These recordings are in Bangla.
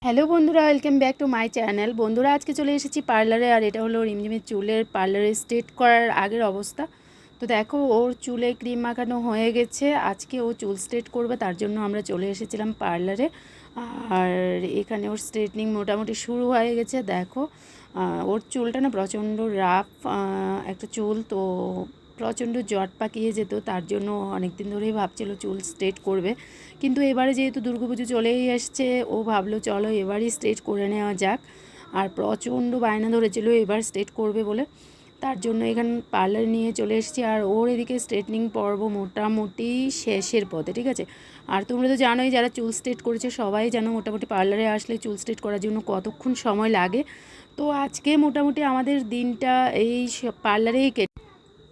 হ্যালো বন্ধুরা, welcome back to my channel. বন্ধুরা, আজকে চলে এসেছি পার্লারে। আর এটা হলো রিমঝিমের চুলের পার্লারে স্ট্রেট করার আগের অবস্থা। তো দেখো, ওর চুলে ক্রিম মাখানো হয়ে গেছে। আজকে ও চুল স্ট্রেট করবে, তার জন্য আমরা চলে এসেছিলাম পার্লারে। আর এখানে ওর স্ট্রেটনিং মোটামুটি শুরু হয়ে গেছে। দেখো, ওর চুলটা না প্রচণ্ড রাফ একটা চুল, তো প্রচণ্ড জট পাকিয়ে যেত। তার জন্য অনেক দিন ধরেই ভাবছিল চুল স্ট্রেট করবে, কিন্তু এবারে যেহেতু দুর্গাপুজো চলেই আসছে, ও ভাবলো চলো এবারই স্ট্রেট করে নেওয়া যাক। আর প্রচণ্ড বায়না ধরেছিল এবার স্ট্রেট করবে বলে, তার জন্য এখানে পার্লারে নিয়ে চলে এসেছি। আর ওর এদিকে স্ট্রেটনিং পর্ব মোটামুটি শেষের পথে, ঠিক আছে। আর তোমরা তো জানোই, যারা চুল স্ট্রেট করেছে সবাই জানো মোটামুটি পার্লারে আসলে চুল স্ট্রেট করার জন্য কতক্ষণ সময় লাগে। তো আজকে মোটামুটি আমাদের দিনটা এই পার্লারেই কেটে।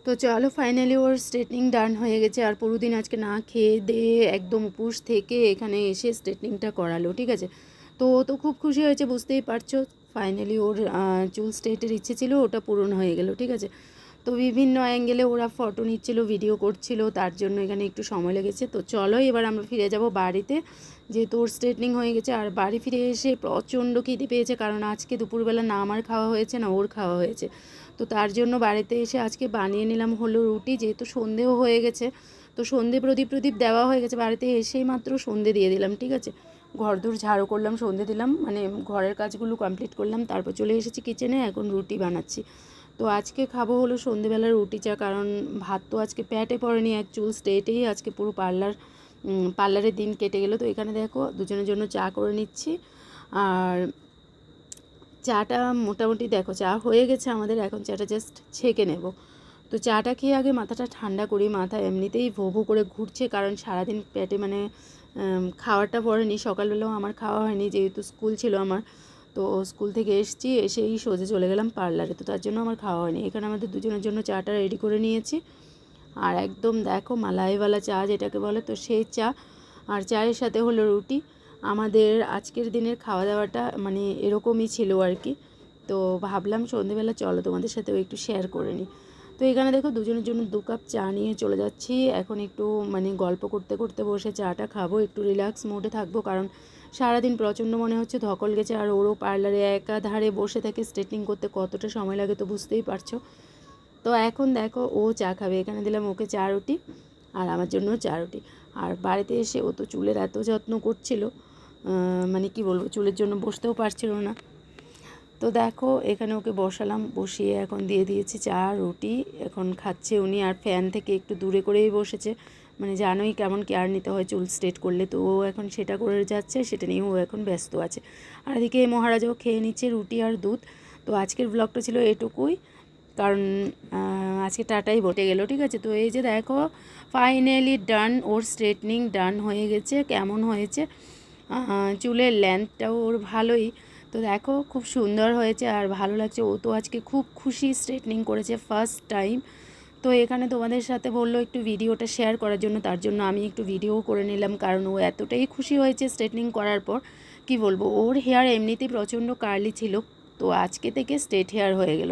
তো চলো, ফাইনালি ওর স্ট্রেটনিং ডান হয়ে গেছে। আর পুরো দিন আজকে না খেয়ে দিয়ে একদম উপোস থেকে এখানে এসে স্ট্রেটনিংটা করালো, ঠিক আছে। তো ও তো খুব খুশি হয়েছে, বুঝতেই পারছো। ফাইনালি ওর চুল স্ট্রেটের ইচ্ছে ছিল, ওটা পূরণ হয়ে গেল, ঠিক আছে। তো বিভিন্ন অ্যাঙ্গেলে ওরা ফটো নিচ্ছিল, ভিডিও করছিল, তার জন্য এখানে একটু সময় লেগেছে। তো চলো এবার আমরা ফিরে যাব বাড়িতে, যেহেতু ওর স্ট্রেটনিং হয়ে গেছে। আর বাড়ি ফিরে এসে প্রচণ্ড খিদে পেয়েছে, কারণ আজকে দুপুরবেলা না আমার খাওয়া হয়েছে না ওর খাওয়া হয়েছে। তো তার জন্য বাড়িতে এসে আজকে বানিয়ে নিলাম হলো রুটি, যেহেতু সন্ধেও হয়ে গেছে। তো সন্ধে প্রদীপ দেওয়া হয়ে গেছে, বাড়িতে এসেই মাত্র সন্ধে দিয়ে দিলাম, ঠিক আছে। ঘরদোর ঝাড়ু করলাম, সন্ধে দিলাম, মানে ঘরের কাজগুলো কমপ্লিট করলাম, তারপর চলে এসেছি কিচেনে, এখন রুটি বানাচ্ছি। তো আজকে খাবো হলো সন্ধেবেলার রুটি চা, কারণ ভাত তো আজকে প্যাটে পড়েনি, এক চুল স্ট্রেটেই আজকে পুরো পার্লারের দিন কেটে গেলো। তো এখানে দেখো দুজনের জন্য চা করে নিচ্ছি। আর চাটা মোটামুটি দেখো চা হয়ে গেছে আমাদের, এখন চাটা জাস্ট ছেঁকে নেব। তো চাটা খেয়ে আগে মাথাটা ঠান্ডা করি, মাথা এমনিতেই ভো ভো করে ঘুরছে, কারণ সারাদিন পেটে মানে খাওয়াটা পড়েনি। সকালবেলাও আমার খাওয়া হয়নি, যেহেতু স্কুল ছিল আমার। তো স্কুল থেকে এসেছি, এসেই সোজা চলে গেলাম পার্লারে, তো তার জন্য আমার খাওয়া হয়নি। এখানে আমাদের দুজনের জন্য চাটা রেডি করে নিয়েছি। আর একদম দেখো মালাইওয়ালা চা যেটাকে বলে, তো সেই চা। আর চায়ের সাথে হলো রুটি। আমাদের আজকের দিনের খাওয়া দাওয়াটা মানে এরকমই ছিল আর কি। তো ভাবলাম সন্ধেবেলা চলো তোমাদের সাথেও একটু শেয়ার করে নিই। তো এখানে দেখো দুজনের জন্য 2 কাপ চা নিয়ে চলে যাচ্ছি। এখন একটু মানে গল্প করতে করতে বসে চাটা খাবো, একটু রিল্যাক্স মোডে থাকবো, কারণ সারাদিন প্রচণ্ড মনে হচ্ছে ধকল গেছে। আর ওরও পার্লারে একাধারে বসে থাকে, স্ট্রেটনিং করতে কতটা সময় লাগে তো বুঝতেই পারছো। তো এখন দেখো ও চা খাবে, এখানে দিলাম ওকে চা রুটি, আর আমার জন্য চা রুটি। আর বাড়িতে এসে ও তো চুলের এত যত্ন করছিল, মানে কি বলবো, চুলের জন্য বসতেও পারছিল না। তো দেখো এখানে ওকে বসালাম, বসিয়ে এখন দিয়ে দিয়েছি চা রুটি, এখন খাচ্ছে উনি। আর ফ্যান থেকে একটু দূরে করেই বসেছে, মানে জানোই কেমন কেয়ার নিতে হয় চুল স্ট্রেট করলে। তো ও এখন সেটা করে যাচ্ছে, সেটা নিয়ে ও এখন ব্যস্ত আছে। আর এদিকে মহারাজাও খেয়ে নিচ্ছে রুটি আর দুধ। তো আজকের ব্লগটা ছিল এটুকুই, কারণ আজকে টাটাই বটে গেল, ঠিক আছে। তো এই যে দেখো ফাইনালি ডান, ওর স্ট্রেটনিং ডান হয়ে গেছে। কেমন হয়েছে, চুলের লেন্থটাও ওর ভালোই। তো দেখো খুব সুন্দর হয়েছে আর ভালো লাগছে। ও তো আজকে খুব খুশি, স্ট্রেটনিং করেছে ফার্স্ট টাইম। তো এখানে তোমাদের সাথে বললো একটু ভিডিওটা শেয়ার করার জন্য, তার জন্য আমি একটু ভিডিও করে নিলাম, কারণ ও এতটাই খুশি হয়েছে স্ট্রেটনিং করার পর। কি বলবো, ওর হেয়ার এমনিতেই প্রচণ্ড কার্লি ছিল, তো আজকে থেকে স্ট্রেট হেয়ার হয়ে গেল,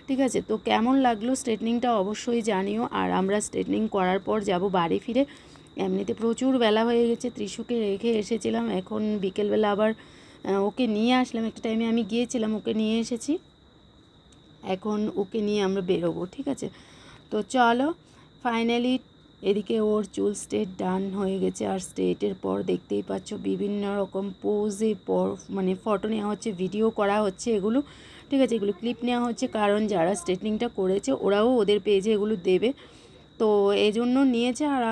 ঠিক আছে। তো কেমন লাগলো স্ট্রেটনিংটা অবশ্যই জানিও। আর আমরা স্ট্রেটনিং করার পর যাব বাড়ি ফিরে। এমনিতে প্রচুর বেলা হয়ে গেছে, ত্রিশুকে রেখে এসেছিলাম, এখন বিকেলবেলা আবার ওকে নিয়ে আসলাম। একটা টাইমে আমি গিয়েছিলাম, ওকে নিয়ে এসেছি, এখন ওকে নিয়ে আমরা বেরোবো, ঠিক আছে। তো চলো ফাইনালি এদিকে ওর চুল স্ট্রেট ডান হয়ে গেছে। আর স্ট্রেটের পর দেখতেই পাচ্ছ বিভিন্ন রকম পোজে পর মানে ফটো নেওয়া হচ্ছে, ভিডিও করা হচ্ছে, এগুলো ঠিক আছে, এগুলো ক্লিপ নেওয়া হচ্ছে, কারণ যারা স্ট্রেটনিংটা করেছে ওরাও ওদের পেজে এগুলো দেবে, তো এই জন্য নিয়েছে। আর